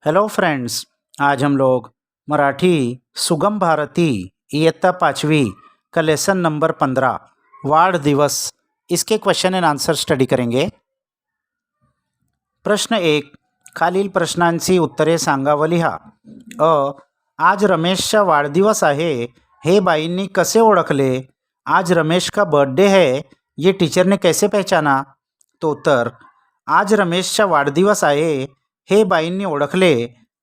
Hello friends. आज हम लोग मराठी सुगम भारती इयत्ता 5वीं का लेसन नंबर 15 वाढ दिवस इसके क्वेश्चन एंड आंसर स्टडी करेंगे। प्रश्न 1, खालील प्रश्नांची उत्तरे सांगा व लिहा। आज रमेशचा वाढदिवस आहे हे बाईंनी कसे ओळखले? आज रमेश का बर्थडे है ये टीचर ने कैसे पहचाना? तो उत्तर, आज रमेशचा वाढदिवस आहे हे बाईंनी ओळखले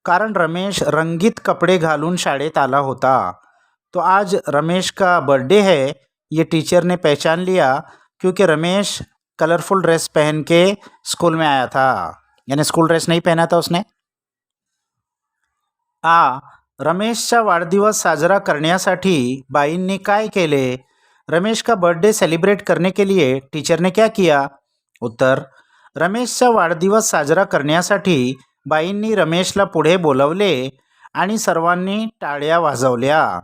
कारण रमेश रंगीत कपड़े घालून शाळेत आला होता। तो आज रमेश का बर्थडे है ये टीचर ने पहचान लिया क्योंकि रमेश कलरफुल ड्रेस पहन के स्कूल में आया था, यानी स्कूल ड्रेस नहीं पहना था उसने। रमेशचा वाढदिवस साजरा करण्यासाठी बाईंनी काय केले? रमेश का बर्थडे सेलिब्रेट करने के लिए टीचर ने क्या किया? उत्तर, रमेशचा वाढदिवस साजरा करण्यासाठी बाईंनी रमेशला पुढे बोलवले आणि सर्वांनी टाळ्या वाजवल्या।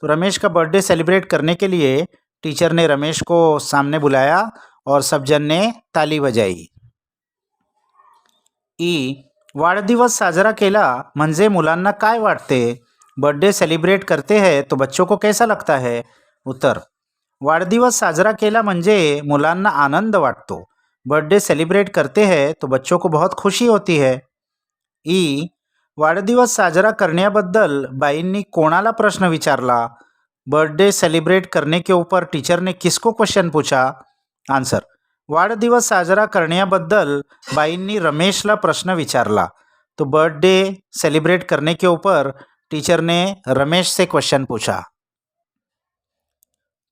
तो रमेश का बर्थडे सेलिब्रेट करने के लिए टीचर ने रमेश को सामने बुलाया और सब जन ने ताली बजाई। वाढदिवस साजरा केला म्हणजे मुलांना काय वाटते? बर्थडे सेलिब्रेट करते हैं तो बच्चों को कैसा लगता है? उत्तर, वाढदिवस साजरा केला म्हणजे मुलांना आनंद वाटतो। बर्थडे सेलिब्रेट करते हैं तो बच्चों को बहुत खुशी होती है। वाढदिवस साजरा करण्याबद्दल बाईंनी कोणाला प्रश्न विचारला? बर्थडे सेलिब्रेट करने के ऊपर टीचर ने किसको क्वेश्चन पूछा? आंसर, वाढदिवस साजरा करण्याबद्दल बाईंनी रमेशला प्रश्न विचारला। तो बर्थडे सेलिब्रेट करने के ऊपर टीचर ने रमेश से क्वेश्चन पूछा।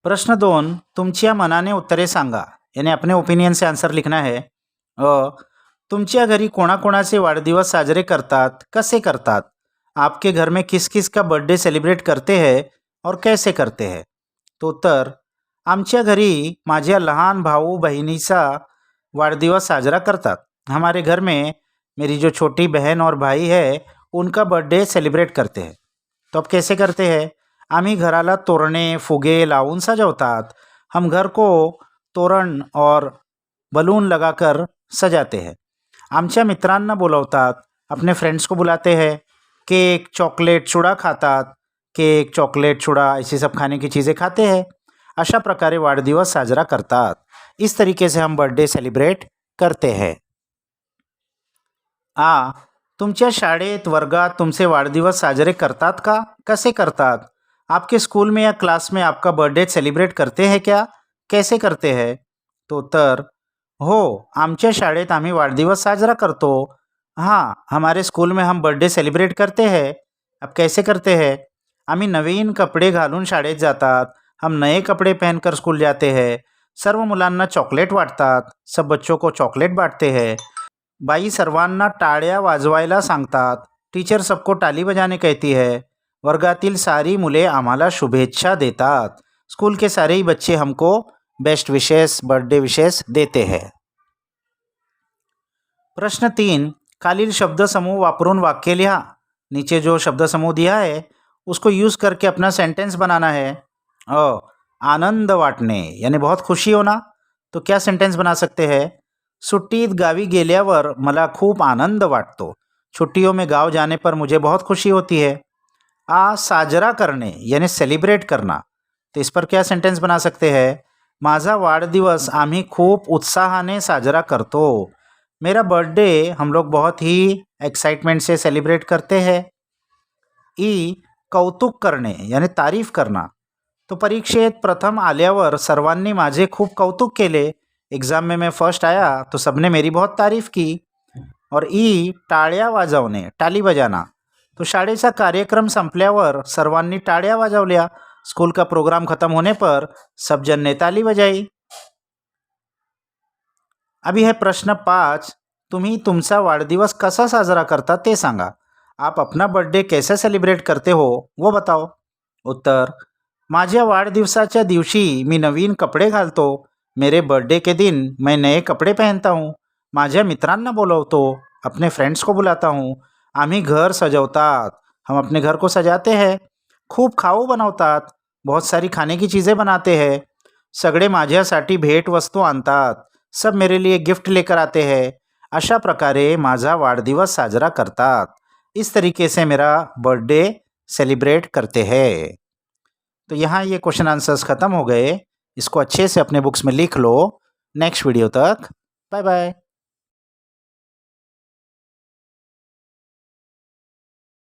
प्रश्न 2, तुमच्या मनाने उत्तरे सांगा, यानी अपने ओपिनियन से आंसर लिखना है। तुमच्या घरी कोणाकोणाचे वाढदिवस साजरे करतात, कसे करतात? आपके घर में किस किस का बर्थडे सेलिब्रेट करते हैं और कैसे करते हैं? तो उत्तर, आमच्या घरी माझ्या लहान भाऊ बहिणीचा वाढदिवस साजरा करतात। हमारे घर में मेरी जो छोटी बहन और भाई है उनका बर्थडे सेलिब्रेट करते हैं। तो अब कैसे करते हैं? आम्ही घराला तोरणे फुगे लावून सजवतात। हम घर को तोरण और बलून लगाकर सजाते हैं। आमच्या मित्रांना बोलवतात, अपने फ्रेंड्स को बुलाते हैं। केक चॉकलेट चूड़ा खातात, केक चॉकलेट चूड़ा ऐसी सब खाने की चीज़ें खाते हैं। अशा प्रकारे वाढदिवस साजरा करतात। इस तरीके से हम बर्थडे सेलिब्रेट करते हैं। तुमच्या शाळेत वर्गात तुमचे वाढदिवस साजरे करतात का? कसे करतात? आपके स्कूल में या क्लास में आपका बर्थडे सेलिब्रेट करते हैं क्या? कैसे करते हैं? तो उत्तर, हो, आमच्या शाळेत आम्ही वाढदिवस साजरा करतो। हाँ, हमारे स्कूल में हम बर्थडे सेलिब्रेट करते हैं। अब कैसे करते हैं? आम्ही नवीन कपडे घालून शाळेत जातात। हम नए कपड़े पहनकर स्कूल जाते हैं। सर्व मुलांना चॉकलेट वाटतात। सब बच्चों को चॉकलेट बांटते हैं। बाई सर्वांना टाळ्या वाजवायला सांगतात। टीचर सबको टाली बजाने कहती है। वर्गातील सारी मुले आम्हाला शुभेच्छा देतात। स्कूल के सारे ही बच्चे हमको बेस्ट विशेस बर्थडे विशेस देते हैं। प्रश्न 3, खालील शब्द समूह वापरून वाक्य लिहा। नीचे जो शब्द समूह दिया है उसको यूज़ करके अपना सेंटेंस बनाना है। आनंद वाटणे यानी बहुत खुशी होना, तो क्या सेंटेंस बना सकते हैं? सुट्टीत गावी गेल्यावर मला खूप आनंद वाटतो। छुट्टियों में गांव जाने पर मुझे बहुत खुशी होती है। साजरा करणे यानी सेलिब्रेट करना, तो इस पर क्या सेंटेंस बना सकते हैं? माझा वाढदिवस आम्ही खूप उत्साहाने साजरा करतो। मेरा बर्थडे हम लोग बहुत ही एक्साइटमेंट से सेलिब्रेट करते हैं। कौतुक करणे यानी तारीफ करना, तो परीक्षेत प्रथम आल्यावर सर्वांनी माझे खूप कौतुक केले। एग्ज़ाम में मैं फर्स्ट आया तो सबने मेरी बहुत तारीफ की। और टाळ्या वाजवणे टाली बजाना, तो शाळेचा कार्यक्रम संपल्यावर सर्वांनी टाळ्या वाजवल्या। स्कूल का प्रोग्राम खत्म होने पर सब जन ने ताली बजाई। अभी है प्रश्न 5, तुम्ही तुमचा वाढदिवस कसा साजरा करता ते सांगा। आप अपना बर्थडे कैसे सेलिब्रेट करते हो वो बताओ। उत्तर, माझ्या वाढदिवसाच्या दिवशी मी नवीन कपडे घालतो। मेरे बर्थडे के दिन मैं नए कपड़े पहनता हूँ। माझ्या मित्रांना बोलवतो, अपने फ्रेंड्स को बुलाता हूँ। आम्ही घर सजवतात, हम अपने घर को सजाते हैं। खूप खाऊ बनवतात, बहुत सारी खाने की चीज़ें बनाते हैं। सगळे माझ्यासाठी भेट वस्तू आणतात, सब मेरे लिए गिफ्ट लेकर आते हैं। अशा प्रकारे माझा वाढदिवस साजरा करतात। इस तरीके से मेरा बर्थडे सेलिब्रेट करते हैं। तो यहाँ ये क्वेश्चन आंसर्स ख़त्म हो गए। इसको अच्छे से अपने बुक्स में लिख लो। नेक्स्ट वीडियो तक बाय बाय।